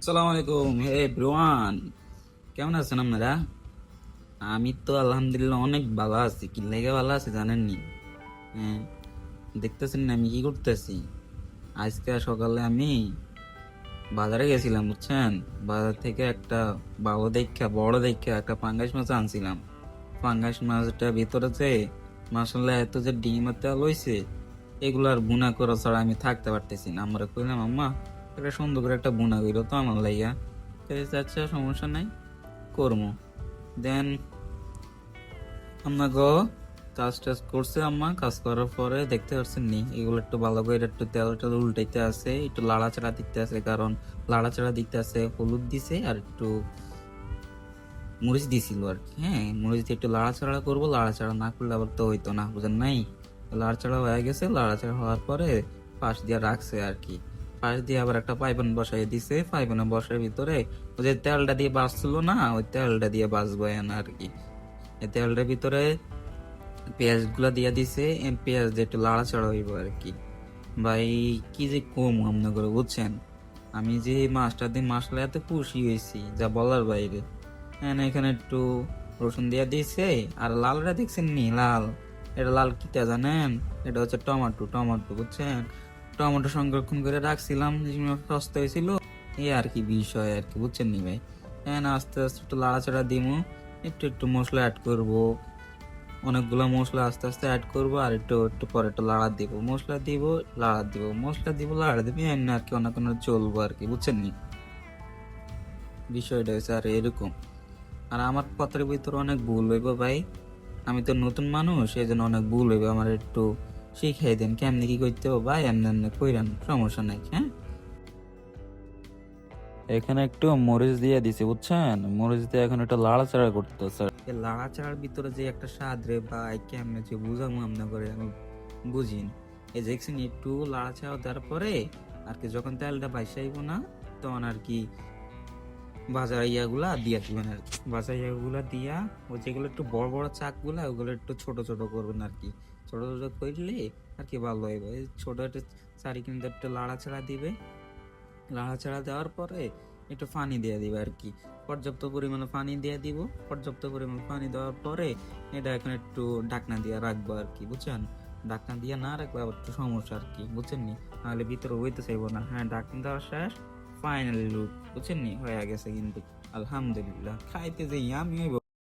আসসালামু আলাইকুম। হে ব্রোয়ান, কেমন আছেন আপনারা? আমি তো আলহামদুলিল্লাহ অনেক ভালো আছি। কি লেগে ভালো আছি জানেননি? হ্যাঁ, দেখতেছেন না আমি কি করতেছি? আজকে সকালে আমি বাজারে গেছিলাম, বুঝছেন? বাজার থেকে একটা ভালো দেখা বড় দেখা একটা পাঙ্গাস মাছ আনছিলাম। পাঙ্গাস মাছটা ভিতরে যে মাসাল্লাহ এত যে ডিম আর তেল হইছে, এগুলার বুনা করা ছাড়া আমি থাকতে পারতেছি না। আমরা কইলাম আম্মা একটা সুন্দর করে একটা বুনা কইরো তো আমার লাইয়া। আচ্ছা সমস্যা নাই, করবো। দেন আম্মা গো কাজ টাজ করছে। আম্মা কাজ করার পরে দেখতে পাচ্ছেন নি এগুলো একটু ভালো করে একটু তেল টেল উল্টাইতে আছে, একটু লাড়াচাড়া দিতে আছে, কারণ লাড়াচাড়া দিতে আছে হলুদ দিছে আর একটু মরিচ দিছিল আর কি। হ্যাঁ, মরিচ দিয়ে একটু লাড়াচাড়া করবো, লাড়াচাড়া না করলে আবার তো হইতো না, বুঝেন নাই? লাড়াচাড়া হয়ে গেছে, লাড়াচাড়া হওয়ার পরে পাশ দিয়ে রাখছে আর কি। পাশ দিয়ে আবার একটা পাইপন বসাই দিছে, পাইপনের বসার ভিতরে ওই যে তেলটা দিয়ে বাঁচছিল না, ওই তেলটা দিয়ে বাঁচবো না আর কি। এই তেলটার ভিতরে পেঁয়াজ গুলা দিয়ে দিছে, পেঁয়াজ দিয়ে একটু লাড়াচাড়া হইব আর কি। ভাই কি যে কম আমনা করে, বুঝছেন? আমি যে মাছটা দিয়ে মশলা এত খুশি হয়েছি যা বলার বাইরে। হ্যাঁ, এখানে একটু রসুন দিয়া দিছে। আর লালটা দেখছেন নি? লাল, এটা লাল কিটা জানেন? এটা হচ্ছে টমেটো। টমেটো, বুঝছেন? টমেটো সংরক্ষণ করে রাখছিলাম, যে সময় সস্তা হয়েছিল। এই আর কি বিষয় আর কি, বুঝছেন নি ভাই? হ্যাঁ, আস্তে আস্তে একটু লাড়াচাড়া দিমু, একটু একটু মশলা অ্যাড করব, অনেকগুলো মশলা আস্তে আস্তে অ্যাড করবো। আর একটু একটু পরে একটু লাড়া দিব, মশলা দিব, লাড়া দিব, মশলা দিব, লাড়া দিব, এমনি আর কি অনেক চলবো আর কি, বুঝছেন নি? বিষয়টা হয়েছে আর এরকম। আর আমার কথার ভিতরে অনেক ভুল হইব ভাই, আমি তো নতুন মানুষ, এই জন্য অনেক ভুল হইব। আমার একটু শিখাই দেন কেমনি কি করতে হবে ভাই, এমনি এমনি কইরান, সমস্যা নাই। হ্যাঁ, এখানে একটু মরিচ দিয়ে দিছি, বুঝছেন? মরিচ দিয়ে এখন একটা লাড়াচাড়া করতেছে। এই লাড়াচাড়ার ভিতরে যে একটা স্বাদ রে ভাই, কেমনে যে বুঝাবো আমনা করে আমি বুঝিন। এই দেখছেন একটু লাড়াচাড়া দেওয়ার পরে আর কি, যখন তেলটা বাইসাইব না, তখন আর কি ভাজা ইয়াগুলা দিয়া দিবেন আর কি। ভাজা ইয়াগুলা দিয়া ওই যেগুলো একটু বড় বড় চাক গুলা, ওগুলো একটু ছোট ছোট করবেন আর কি। ছোট ছোট করলে আর কি ভালো হবে। এই ছোট একটা চারি কিন্তু একটু লাড়াচাড়া দিবে। লাড়াচাড়া দেওয়ার পরে একটু পানি দিয়ে দিবে আর কি। পর্যাপ্ত পরিমাণে পানি দিয়ে দিব। পর্যাপ্ত পরিমাণে পানি দেওয়ার পরে এটা এখন একটু ঢাকনা দিয়ে রাখবো আর কি, বুঝছেন? ঢাকনা দিয়ে না রাখলে আবার একটু সমস্যা আর কি, বুঝছেন নি? নাহলে ভিতরে হইতে চাইবো না। হ্যাঁ, ঢাকনা দেওয়া শেষ, ফাইনালি লুক, বুঝছেন নি? হয়ে গেছে কিন্তু আলহামদুলিল্লাহ, খাইতে যে ইয়ামি হইব